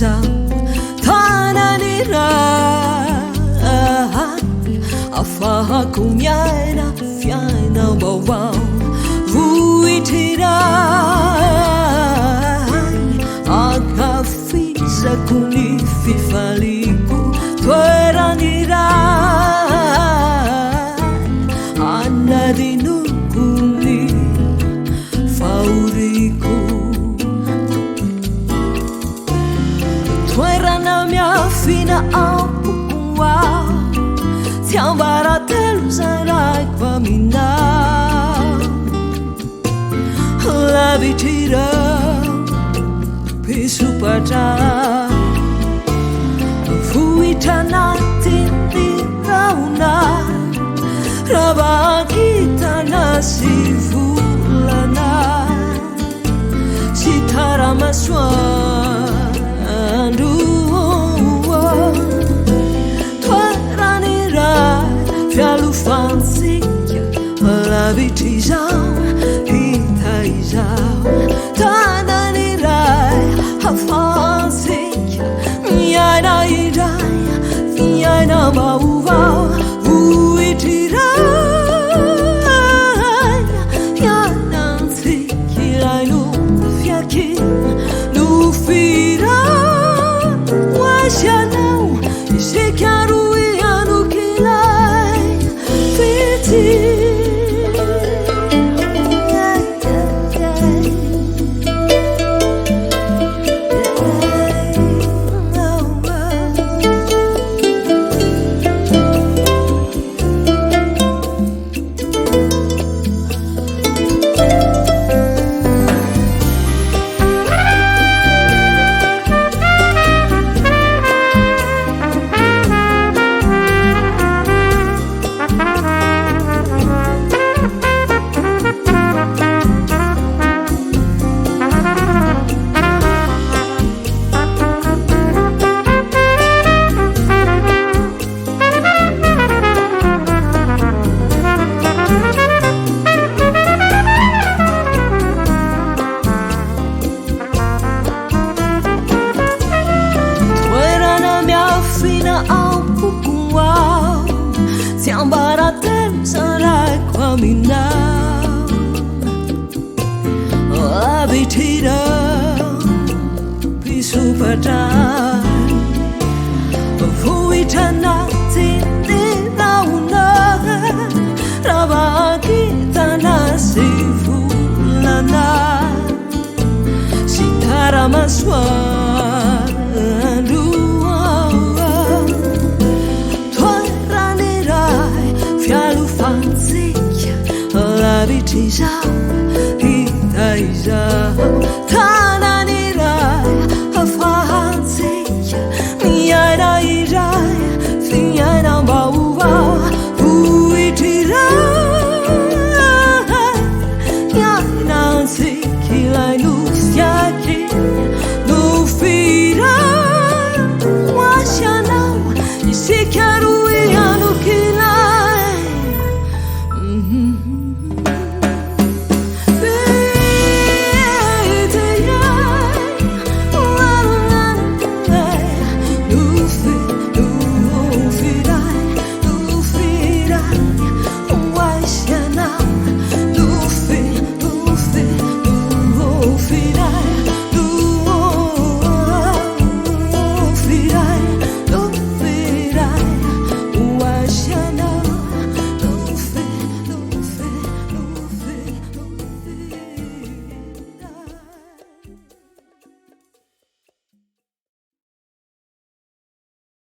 sao thana ni ra afa cùng nhai na fiai na bao bao vui thì ra aga fi za kuni fi faliku tuera ni ra anadi nu kuni fauriku tuera na mia fina apu kuwa tiambara telu zarai kwa mina la vitira pisu pata fuitana tindi rauna raba kita nasivulana sitara maswandu twaranira fialu fansikia la vitizao hitaizao tananirai hafansikia yaina iray yaina mauvao uitirai yanansikirai nu fiaki nu fira washanau isikaru yanu kilai fiti Sitara maswa